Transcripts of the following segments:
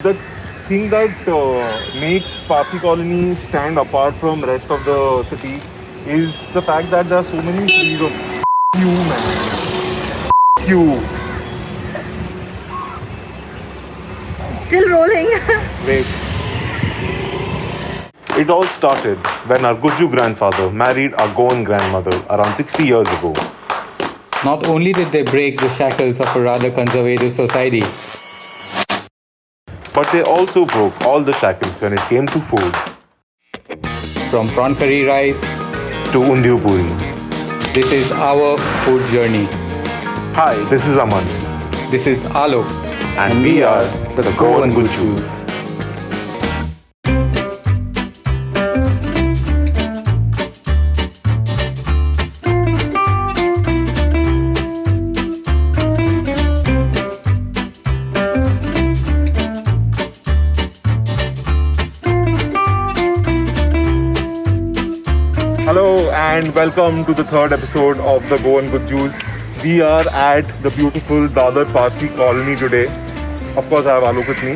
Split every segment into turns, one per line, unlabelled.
The thing that makes Parsi Colony stand apart from rest of the city is the fact that there are so many freedom. You man, you.
Still rolling.
Wait. It all started when our Guju grandfather married our Goan grandmother around 60 years ago.
Not only did they break the shackles of a rather conservative society,
But they also broke all the shackles when it came to food.
from prawn curry rice,
To Undiyu Puri.
this is our food journey.
Hi, this is Aman.
This is Alok.
And we are the Goan Gujus. Hello and welcome to the third episode of the Goan Gujus. We are at the beautiful Dadar Parsi colony today. Of course, I have Alok with me.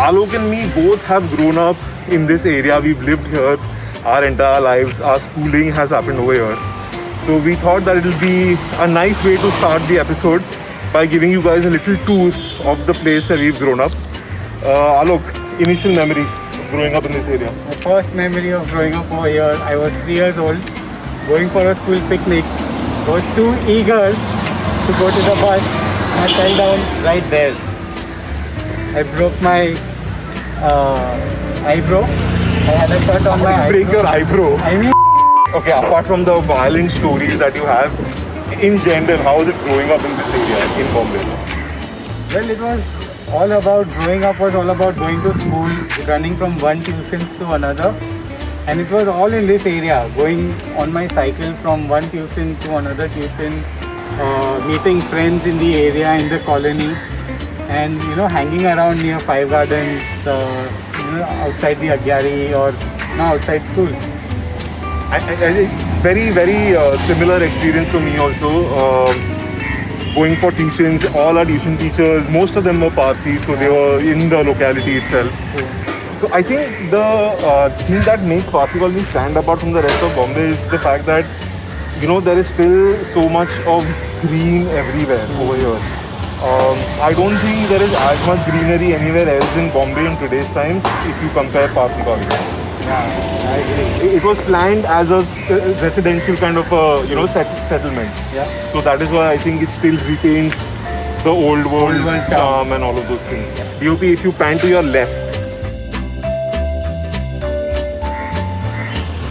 Alok and me both have grown up in this area. We've lived here our entire lives. Our schooling has happened over here. So we thought that it will be a nice way to start the episode by giving you guys a little tour of the place where we've grown up. Alok, initial memory of growing up in this area.
My first memory of growing up over here, I was 3 years old, going for a school picnic. I was too eager to go to the bus and I fell down right there. I broke my eyebrow. I had a cut on my eyebrow.
Break your eyebrow.
I mean,
Okay, apart from the violent stories that you have, in general, how is it growing up in this area in Bombay?
well, it was all about growing up was all about going to school, running from one tuition to another. And it was all in this area, going on my cycle from one tuition to another tuition, meeting friends in the area, in the colony, and hanging around near Five Gardens, outside the Agyari or outside school.
Very, very similar experience for me also. Going for tuitions, all our tuition teachers, most of them were Parsi, so they were in the locality itself. So I think the thing that makes Parsi Colony stand apart from the rest of Bombay is the fact that there is still so much of green everywhere over here. I don't think there is as much greenery anywhere else in Bombay in today's times if you compare Parsi Colony.
Yeah, I agree.
It was planned as a residential kind of settlement.
Yeah.
So that is why I think it still retains the old world
world
charm and all of those things. DOP, if you pan to your left,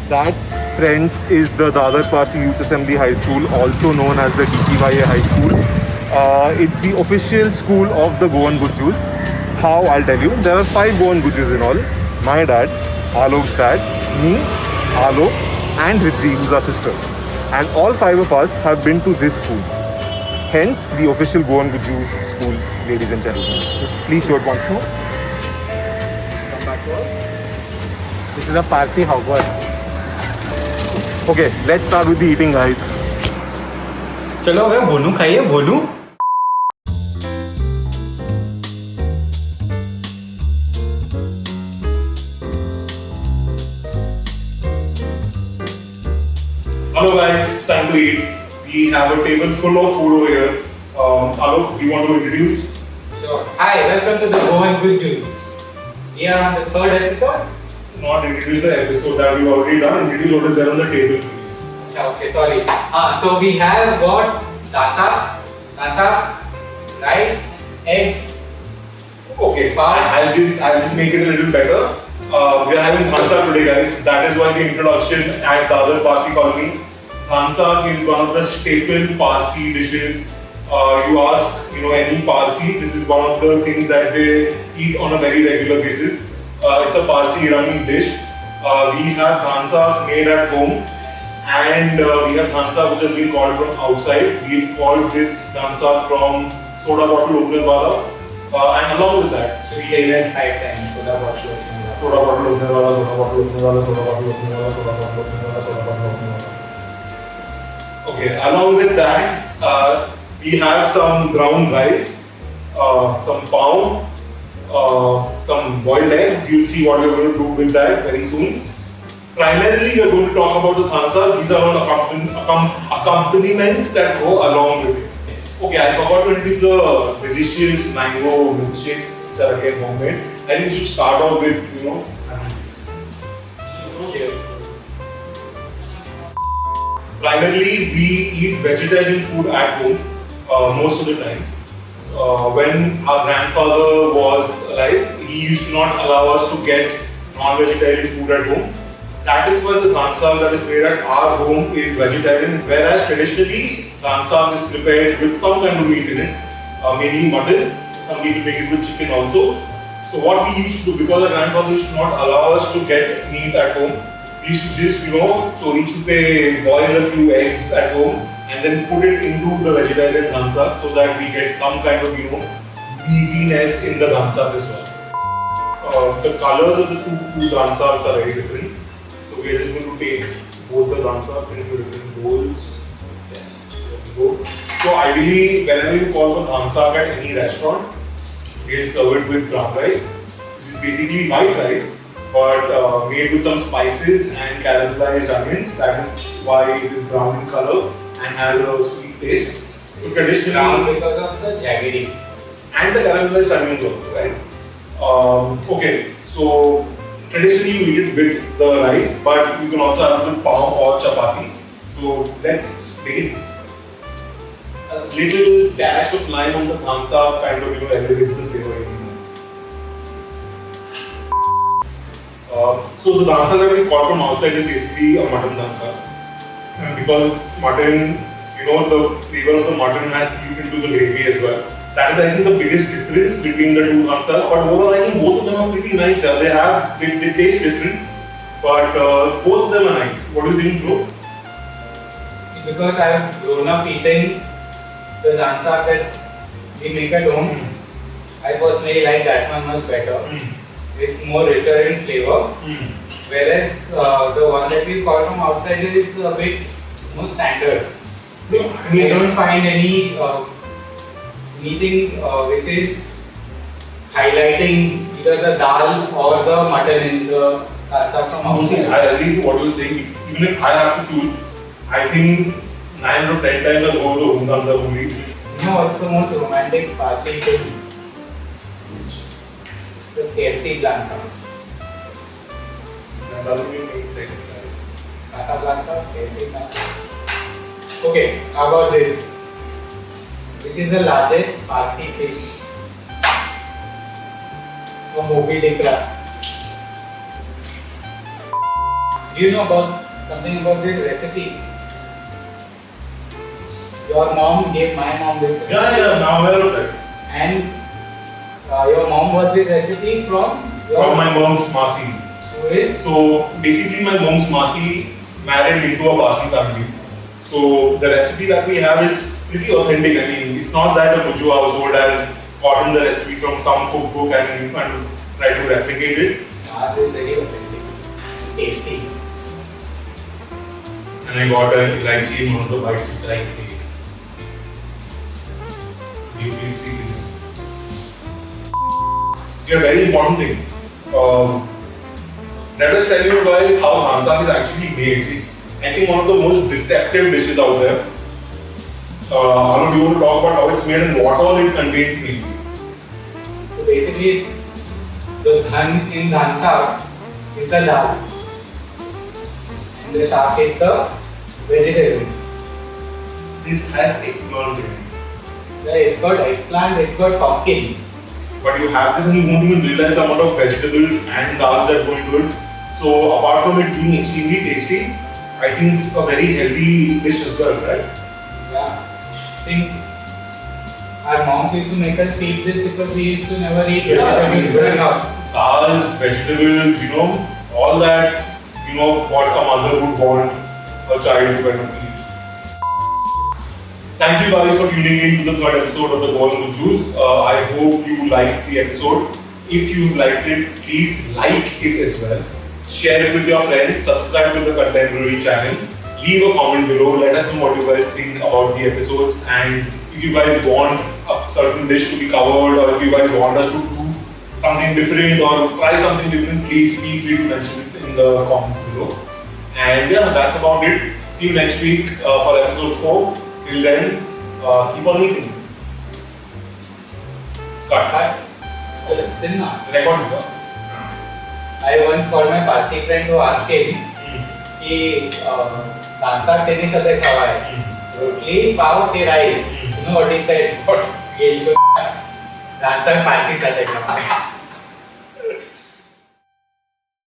that, friends, is the Dadar Parsi Youth Assembly High School, also known as the DPYA High School. It's the official school of the Goan Gujus. How? I'll tell you. There are 5 Goan Gujus in all. My dad, Alok's dad, me, Alok, and Riddhi, who's our sister. And all 5 of us have been to this school. Hence, the official Goan Guju school, ladies and gentlemen. Please show it once more.
Come back to us. This is a Parsi Hogwarts.
Okay, let's start with the eating, guys.
चलो अगर भोनू खाइए भोनू.
Hello guys, time to eat. We have a table full of food over here. Alok, do you want to introduce?
Sure. Hi, welcome to the Goan Gujus. We are on the third episode.
Not introduce the episode that we've already done. Introduce what is there on the table, please.
Okay, sorry. So we have got dansa, rice, eggs.
Okay, I'll just make it a little better. We are having dhansa today, guys. That is why the introduction at Dadar Parsi Colony. Dhansa is one of the staple Parsi dishes. You ask, any Parsi, this is one of the things that they eat on a very regular basis. It's a Parsi Iranian dish. We have dhansa made at home, and we have dhansa which has been called from outside. We've called this dhansa from soda bottle opener wala. And along with that,
So we say that 5 times. Soda bottle opening.
soda bottle opener wala, soda bottle opener wala, soda bottle opener wala, soda bottle opener wala, soda bottle opener wala. Okay, along with that, we have some brown rice, some pav, some boiled eggs. You'll see what we're going to do with that very soon. Primarily, we're going to talk about the thansa. These are all accompaniments that go along with it. Okay, I forgot to introduce the delicious mango milkshakes that are again homemade. I think we should start off with, lemons.
Cheers.
Primarily, we eat vegetarian food at home most of the times. When our grandfather was alive, he used to not allow us to get non-vegetarian food at home. That is why the thansa that is made at our home is vegetarian, whereas traditionally thansa is prepared with some kind of meat in it, mainly mutton. Some people make it with chicken also. So what we used to do, because our grandfather used to not allow us to get meat at home, we used to just, chori chupe, boil a few eggs at home and then put it into the vegetarian thansa so that we get some kind of, meatiness in the thansa as well. The colors of the two thansas are very different. So we are just going to take both the thansas into different bowls. Yes, there we go. So ideally, whenever you call for thansa at any restaurant, they'll serve it with brown rice, which is basically white rice, but made with some spices and caramelized onions. That is why it is brown in color and has a sweet taste. So traditionally,
Brown because of the jaggery.
and the caramelized onions also, right? Okay, so traditionally you eat it with the rice, but you can also have it with pao or chapati. So let's begin. A little dash of lime on the thansa kind of elevates the flavor. So the thansa that we got from outside is basically a mutton thansa. And because it's mutton, the flavor of the mutton has seeped into the gravy as well. That is, I think, the biggest difference between the two thansas. But overall, I think both of them are pretty nice. They taste different, but both of them are nice. What do you think, bro?
Because I have grown up eating the thansa that we make at home, I personally like that one much better. It's more richer in flavor. Whereas the one that we call from outside is a bit more standard. We don't find any anything which is highlighting either the dal or the mutton in the thansa from
Honestly,
outside.
I agree to what you're saying. Even if I have to choose, I think 9 or 10 times I'll go with the home thansa only.
No, it's the most romantic Parsi food. It's the Tersi Blanca.
That doesn't even make sense.
Casablanca, Tersi Blanca. Okay, how about this? Which is the largest Parsi fish? A Moby Dick crab. Do you know about something about this recipe? Your mom gave my mom this recipe.
Yeah, now I'm aware of that.
And your mom got this recipe from
My mom's Masi.
who is
So basically, my mom's Masi married into a Parsi family. So the recipe that we have is pretty authentic. I mean, it's not that a Buju household has gotten the recipe from some cookbook and tried to replicate it.
ours is very authentic, tasty.
And I got a lychee in one of the bites which I ate. You please see. A very important thing. Let us tell you guys how thansa is actually made. It's, I think, one of the most deceptive dishes out there. Anu, do you want to talk about how it's made and what all it contains mainly?
So basically, the dhan in dhansa is the dal, and the shak is the vegetables.
This has eggplant in it.
Yeah, it's got eggplant, it's got pumpkin.
But you have this and you won't even realize the amount of vegetables and dals that go into it. So apart from it being extremely tasty, I think it's a very healthy dish as well, right?
Yeah, I think our moms used to make us eat this because we used to never eat vegetables growing up.
Dals, vegetables, all that, what a mother would want a child to kind of eat. Thank you guys for tuning in to the third episode of the Go on Good Juice. I hope you liked the episode. If you liked it, please like it as well. Share it with your friends. Subscribe to the Contemporary channel. Leave a comment below. Let us know what you guys think about the episodes. And if you guys want a certain dish to be covered, or if you guys want us to do something different or try something different, please feel free to mention it in the comments below. And yeah, that's about it. See you next week for episode 4. Till then, keep on eating. Cut.
So listen now.
Record this.
I once called my Parsi friend to ask him कि दांसाक से नहीं सदे खावा है रोटली पाव के rice you know what he said
What?
गेल दांसाक पारसी सदे खावा